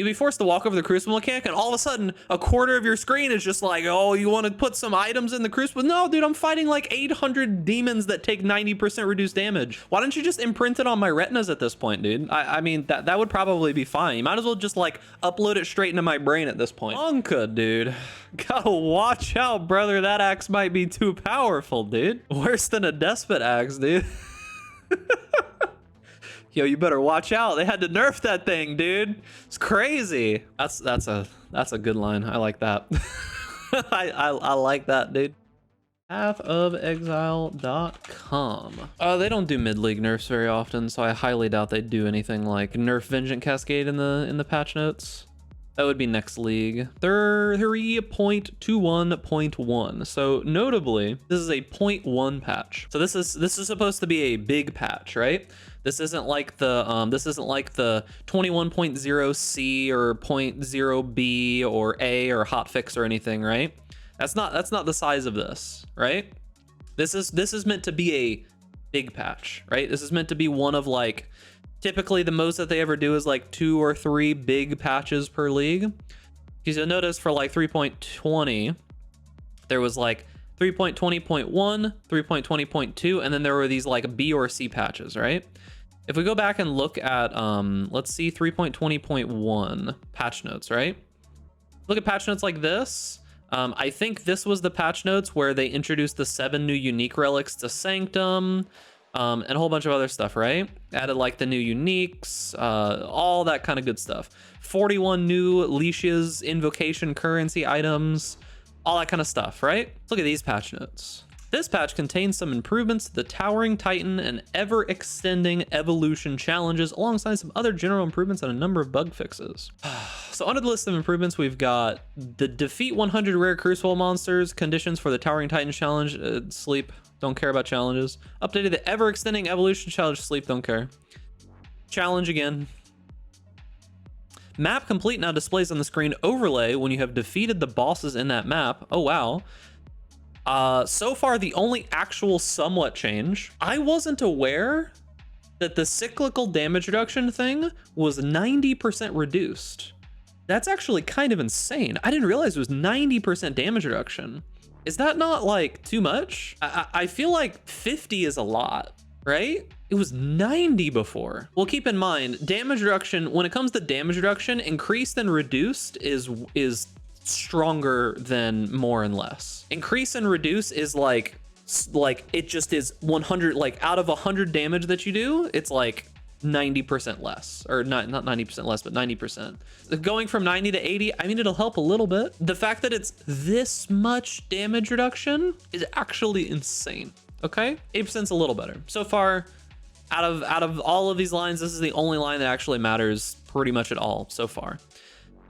You'd be forced to walk over the Crucible mechanic, and all of a sudden, a quarter of your screen is just like, oh, you want to put some items in the Crucible? No, dude, I'm fighting like 800 demons that take 90% reduced damage. Why don't you just imprint it on my retinas at this point, dude? I mean, that would probably be fine. You might as well just like upload it straight into my brain at this point. Anka, dude. Gotta watch out, brother. That axe might be too powerful, dude. Worse than a despot axe, dude. Yo, you better watch out. They had to nerf that thing, dude. It's crazy. That's a good line. I like that. I like that, dude. Pathofexile.com. They don't do mid-league nerfs very often, so I highly doubt they do anything like nerf Vengeance Cascade in the patch notes. That would be next league. 3.21.1. So notably, this is a 0.1 patch. So this is supposed to be a big patch, right? This isn't like the 21.0C or 0.0B or A or hotfix or anything, right? That's not the size of this, right? This is meant to be a big patch, right? This is meant to be one of like, typically the most that they ever do is like 2 or 3 big patches per league. Because you'll notice for like 3.20, there was like 3.20.1, 3.20.2, and then there were these like B or C patches, right? If we go back and look at, let's see, 3.20.1 patch notes, right? Look at patch notes like this. I think this was the patch notes where they introduced the 7 new unique relics to Sanctum, and a whole bunch of other stuff, right? Added like the new uniques, all that kind of good stuff. 41 new leashes, invocation currency items, all that kind of stuff, right? Look at these patch notes. This patch contains some improvements to the Towering Titan and ever-extending evolution challenges, alongside some other general improvements and a number of bug fixes. So under the list of improvements, we've got the defeat 100 rare Crucible monsters, conditions for the Towering Titan challenge, sleep, don't care about challenges. Updated the ever-extending evolution challenge, sleep, don't care. Challenge again. Map complete now displays on the screen overlay when you have defeated the bosses in that map. Oh, wow. So far, the only actual somewhat change, I wasn't aware that the cyclical damage reduction thing was 90% reduced. That's actually kind of insane. I didn't realize it was 90% damage reduction. Is that not like too much? I feel like 50 is a lot, right? It was 90 before. Well, keep in mind, damage reduction, when it comes to damage reduction, increased and reduced is stronger than more and less. Increase and reduce is like it just is 100, like out of 100 damage that you do, it's like 90% less, or not 90% less, but 90%. Going from 90 to 80, I mean, it'll help a little bit. The fact that it's this much damage reduction is actually insane. Okay, 8% is a little better. So far, out of all of these lines, this is the only line that actually matters pretty much at all so far.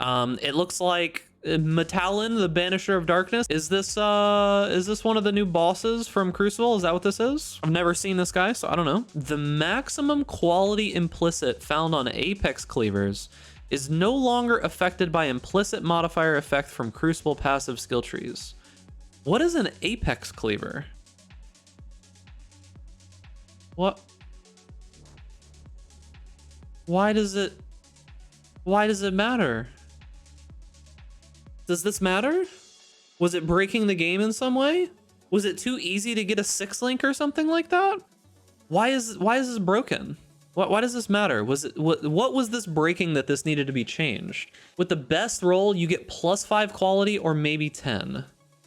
It looks like Metallin, the Banisher of Darkness. Is this one of the new bosses from Crucible? Is that what this is? I've never seen this guy, so I don't know. The maximum quality implicit found on Apex cleavers is no longer affected by implicit modifier effect from Crucible passive skill trees. What is an Apex cleaver? What? Why does it matter? Does this matter? Was it breaking the game in some way? Was it too easy to get a 6-link or something like that? Why is this broken? Why does this matter? What was this breaking that this needed to be changed? With the best roll, you get +5 quality or maybe 10.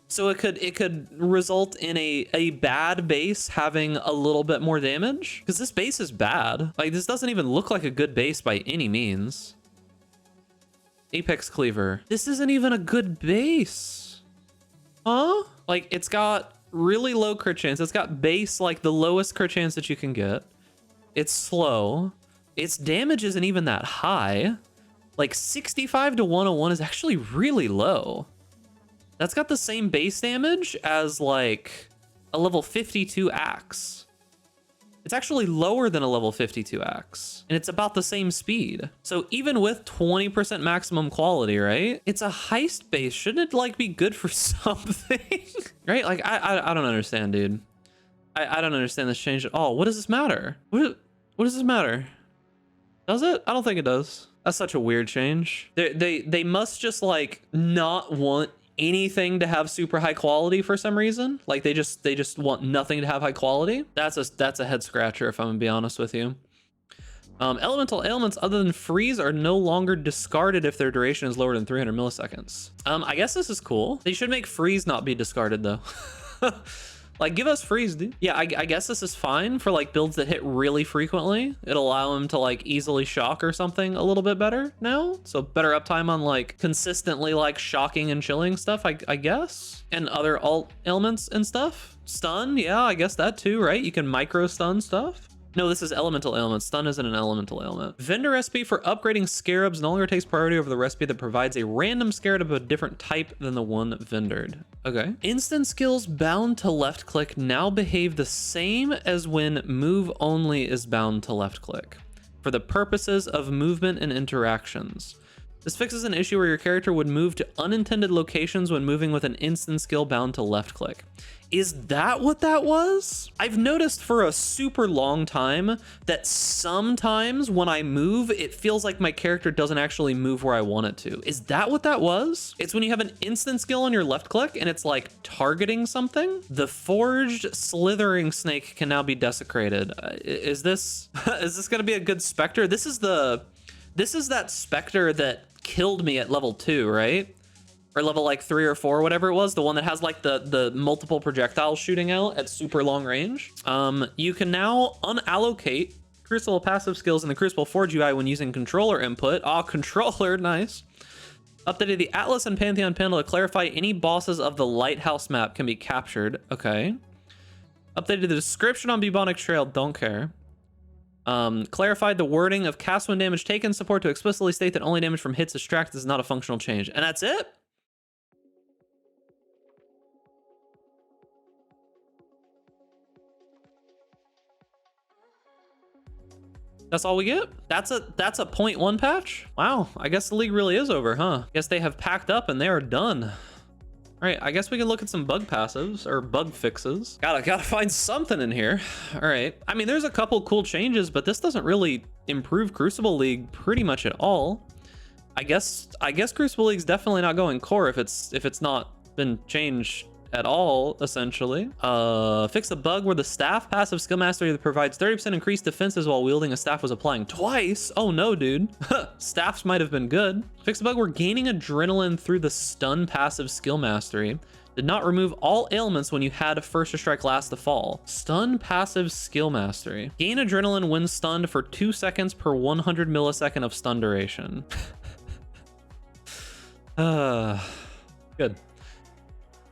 So it could result in a bad base having a little bit more damage? Because this base is bad. Like, this doesn't even look like a good base by any means. Apex Cleaver. This isn't even a good base. Huh? Like, it's got really low crit chance. It's got base, like the lowest crit chance that you can get. It's slow. Its damage isn't even that high. Like 65 to 101 is actually really low. That's got the same base damage as like a level 52 axe. It's actually lower than a level 52 axe, and it's about the same speed. So even with 20% maximum quality, right? It's a heist base. Shouldn't it like be good for something? Right? Like, I don't understand, dude. I don't understand this change at all. What does this matter? What does this matter? Does it? I don't think it does. That's such a weird change. They must just like not want anything to have super high quality for some reason. Like they just want nothing to have high quality. That's a head scratcher if I'm gonna be honest with you. Elemental ailments other than freeze are no longer discarded if their duration is lower than 300 milliseconds. I guess this is cool. They should make freeze not be discarded though. Like, give us freeze, dude. Yeah, I guess this is fine for like builds that hit really frequently. It'll allow them to like easily shock or something a little bit better now. So better uptime on like consistently like shocking and chilling stuff, I guess. And other alt ailments and stuff. Stun, yeah, I guess that too, right? You can micro stun stuff. No, this is elemental ailment. Stun isn't an elemental ailment. Vendor recipe for upgrading scarabs no longer takes priority over the recipe that provides a random scarab of a different type than the one vendored. Okay. Instant skills bound to left click now behave the same as when move only is bound to left click for the purposes of movement and interactions. This fixes an issue where your character would move to unintended locations when moving with an instant skill bound to left click. Is that what that was? I've noticed for a super long time that sometimes when I move, it feels like my character doesn't actually move where I want it to. Is that what that was? It's when you have an instant skill on your left click and it's like targeting something. The forged slithering snake can now be desecrated. Is this gonna be a good specter? This is that specter that killed me at level 2, right? Or level like 3 or 4, whatever it was, the one that has like the multiple projectiles shooting out at super long range. You can now unallocate Crucible passive skills in the Crucible Forge UI when using controller input. Controller, nice. Updated the Atlas and Pantheon panel to clarify any bosses of the Lighthouse map can be captured. Okay. Updated the description on Bubonic Trail, don't care. Clarified the wording of cast when damage taken support to explicitly state that only damage from hits distracted is not a functional change. And that's it? That's all we get? That's a 0.1 patch? Wow, I guess the league really is over, huh? Guess they have packed up and they are done. All right, I guess we can look at some bug passives or bug fixes. Gotta find something in here. All right, I mean, there's a couple cool changes, but this doesn't really improve Crucible League pretty much at all. I guess Crucible League's definitely not going core if it's not been changed at all, essentially. Fix a bug where the staff passive skill mastery that provides 30% increased defenses while wielding a staff was applying twice. Oh no, dude. Staffs might have been good. Fix a bug where gaining adrenaline through the stun passive skill mastery did not remove all ailments when you had first to strike last to fall. Stun passive skill mastery. Gain adrenaline when stunned for 2 seconds per 100 millisecond of stun duration. Good.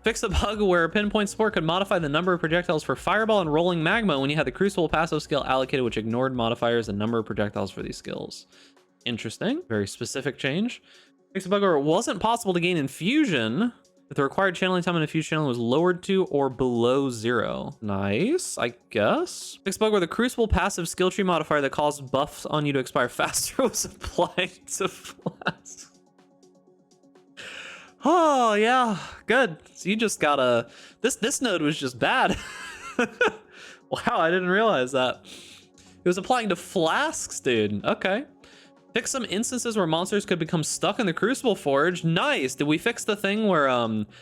Fix a bug where pinpoint support could modify the number of projectiles for fireball and rolling magma when you had the Crucible passive skill allocated, which ignored modifiers and number of projectiles for these skills. Interesting. Very specific change. Fix a bug where it wasn't possible to gain infusion if the required channeling time in infused channeling was lowered to or below 0. Nice, I guess. Fix a bug where the Crucible passive skill tree modifier that caused buffs on you to expire faster was applied to flasks. Oh yeah, good. So you just got a this node was just bad. Wow, I didn't realize that. It was applying to flasks, dude. Okay. Fix some instances where monsters could become stuck in the Crucible Forge. Nice. Did we fix the thing where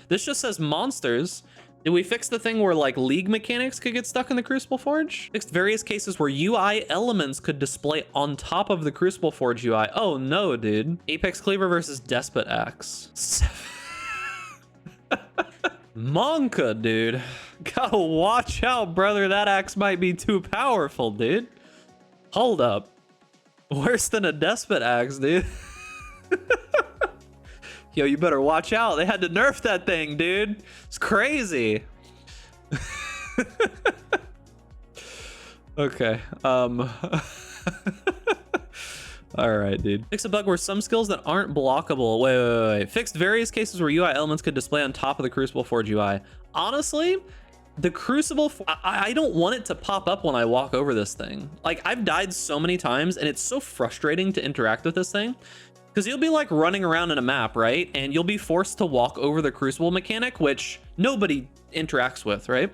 this just says monsters? Did we fix the thing where like league mechanics could get stuck in the Crucible Forge? Fixed various cases where UI elements could display on top of the Crucible Forge UI. Oh no, dude. Apex Cleaver versus Despot Axe. Monka, dude. Gotta watch out, brother. That axe might be too powerful, dude. Hold up. Worse than a Despot Axe, dude. Yo, you better watch out. They had to nerf that thing, dude. It's crazy. Okay. All right, dude. Fix a bug where some skills that aren't blockable. Wait. Fixed various cases where UI elements could display on top of the Crucible Forge UI. Honestly, the Crucible, I don't want it to pop up when I walk over this thing. Like, I've died so many times, and it's so frustrating to interact with this thing. Because you'll be like running around in a map, right? And you'll be forced to walk over the Crucible mechanic, which nobody interacts with, right?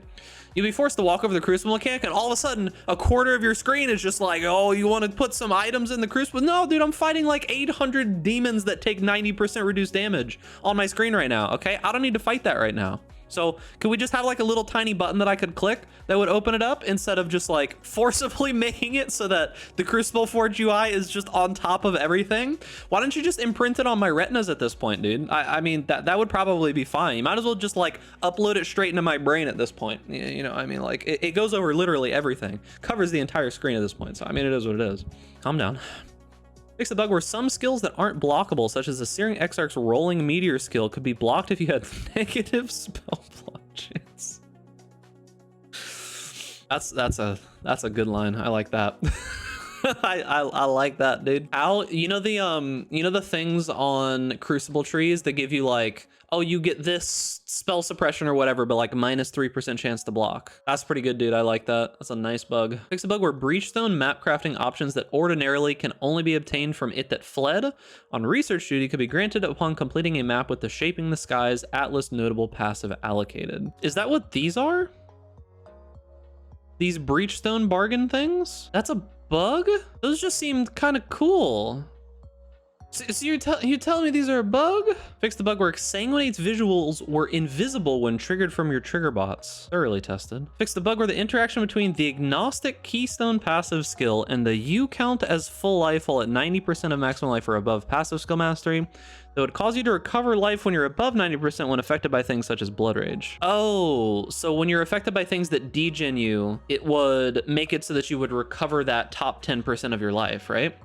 You'll be forced to walk over the Crucible mechanic, and all of a sudden, a quarter of your screen is just like, oh, you want to put some items in the Crucible? No, dude, I'm fighting like 800 demons that take 90% reduced damage on my screen right now, okay? I don't need to fight that right now. So could we just have like a little tiny button that I could click that would open it up instead of just like forcibly making it so that the Crucible Forge UI is just on top of everything? Why don't you just imprint it on my retinas at this point, dude? I mean, that would probably be fine. You might as well just like upload it straight into my brain at this point. You know, I mean, like it goes over literally everything, covers the entire screen at this point. So I mean, it is what it is. Calm down. Fix the bug where some skills that aren't blockable, such as the Searing Exarch's Rolling Meteor skill, could be blocked if you had negative spell block chance. That's a good line. I like that. I like that, dude. Al, you know the things on Crucible trees that give you like, oh, you get this spell suppression or whatever, but like -3% chance to block. That's pretty good, dude. I like that. That's a nice bug. Fix a bug where Breachstone map crafting options that ordinarily can only be obtained from It That Fled on research duty could be granted upon completing a map with the Shaping the Skies Atlas notable passive allocated. Is that what these are? These Breachstone bargain things? That's a bug? Those just seemed kind of cool. So you telling me these are a bug? Fix the bug where Exsanguinate's visuals were invisible when triggered from your trigger bots. Thoroughly tested. Fix the bug where the interaction between the Agnostic Keystone passive skill and the U count as full life while at 90% of maximum life or above passive skill mastery that would cause you to recover life when you're above 90% when affected by things such as Blood Rage. Oh, so when you're affected by things that degen you, it would make it so that you would recover that top 10% of your life, right?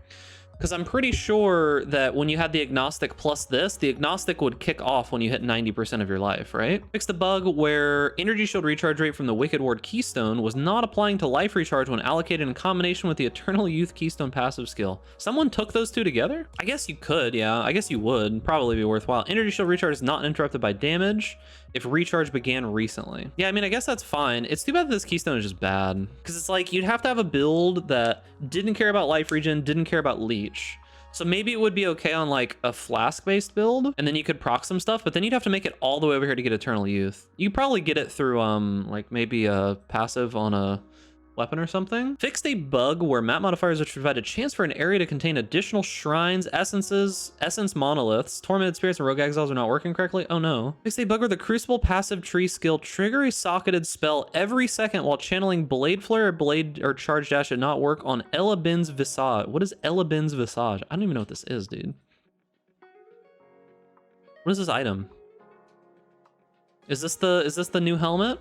Because I'm pretty sure that when you had the Agnostic plus this, the Agnostic would kick off when you hit 90% of your life, right? Fix the bug where Energy Shield recharge rate from the Wicked Ward Keystone was not applying to life recharge when allocated in combination with the Eternal Youth Keystone passive skill. Someone took those two together? I guess you could, yeah. I guess you would. Probably be worthwhile. Energy Shield recharge is not interrupted by damage if recharge began recently. Yeah, I mean, I guess that's fine. It's too bad that this Keystone is just bad. Because it's like, you'd have to have a build that didn't care about life regen, didn't care about leech. So maybe it would be okay on like a flask-based build, and then you could proc some stuff, but then you'd have to make it all the way over here to get Eternal Youth. You probably get it through like maybe a passive on a weapon or something. Fixed a bug where map modifiers which provide a chance for an area to contain additional shrines, essence monoliths, tormented spirits, and rogue exiles are not working correctly. Oh no. Fixed a bug where the Crucible passive tree skill trigger a socketed spell every second while channeling Blade Flare or Charge Dash did not work on Elabin's Visage. What is Elabin's Visage? I don't even know what this is, dude. What is this item? Is this the new helmet?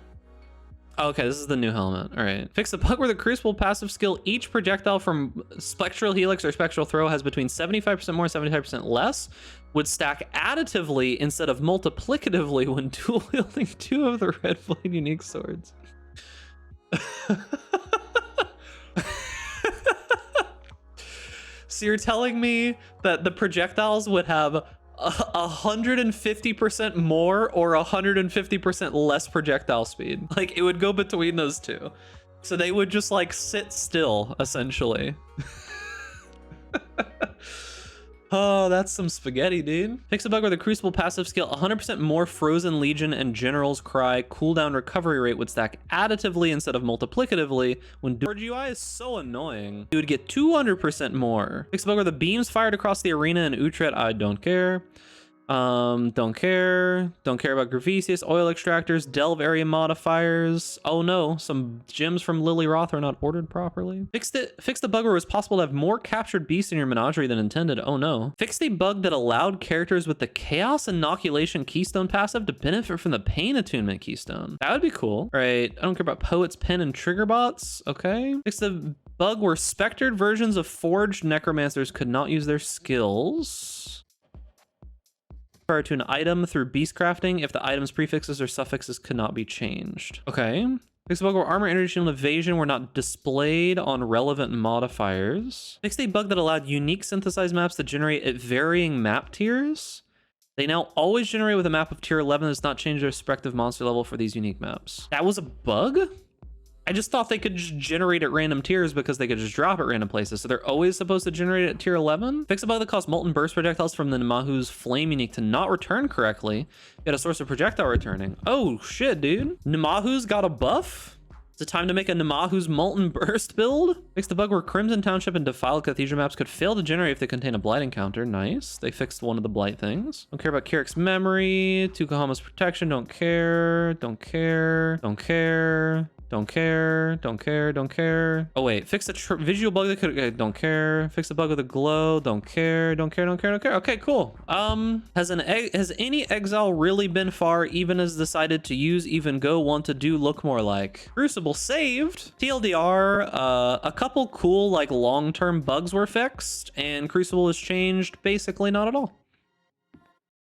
Okay, this is the new helmet. All right. Fix the bug where the Crucible passive skill, each projectile from Spectral Helix or Spectral Throw has between 75% more and 75% less, would stack additively instead of multiplicatively when dual wielding 2 of the Red Blade unique swords. So you're telling me that the projectiles would have 150% more or 150% less projectile speed? Like, it would go between those two. So they would just like sit still, essentially. Oh, that's some spaghetti, dude. Fix a bug where the Crucible passive skill 100% more Frozen Legion and General's Cry cooldown recovery rate would stack additively instead of multiplicatively when Forge UI is so annoying. You would get 200% more. Fix a bug where the beams fired across the arena in Utrecht. I don't care. Don't care about Gravesius, oil extractors, delve area modifiers. Oh no, some gems from Lily Roth are not ordered properly. Fixed the bug where it was possible to have more captured beasts in your menagerie than intended. Oh no. Fixed a bug that allowed characters with the Chaos Inoculation Keystone passive to benefit from the Pain Attunement Keystone. That would be cool. All right, I don't care about Poet's Pen and Trigger Bots. Okay. Fixed the bug where spectered versions of Forged Necromancers could not use their skills to an item through beast crafting if the item's prefixes or suffixes could not be changed. Okay. Fix a bug where armor, energy, shield, and evasion were not displayed on relevant modifiers. Fixed a bug that allowed unique synthesized maps to generate at varying map tiers. They now always generate with a map of tier 11 that does not change their respective monster level for these unique maps. That was a bug? I just thought they could just generate at random tiers because they could just drop at random places. So they're always supposed to generate at tier 11? Fix a bug that caused Molten Burst projectiles from the Namahu's Flame unique to not return correctly. Get a source of projectile returning. Oh shit, dude. Namahu's got a buff? Is it time to make a Namahu's Molten Burst build? Fix the bug where Crimson Township and Defiled Cathedral maps could fail to generate if they contain a Blight encounter. Nice. They fixed one of the Blight things. Don't care about Kyric's memory. Tukahama's protection. Don't care. Don't care. Don't care. Don't care, don't care, don't care. Oh wait, fix a visual bug that could, okay, don't care. Fix the bug with a glow, don't care, don't care, don't care, don't care. Okay, cool. Has any exile really been far, even as decided to use even go want to do look more like? Crucible saved. TLDR, a couple cool like long-term bugs were fixed and Crucible has changed basically not at all.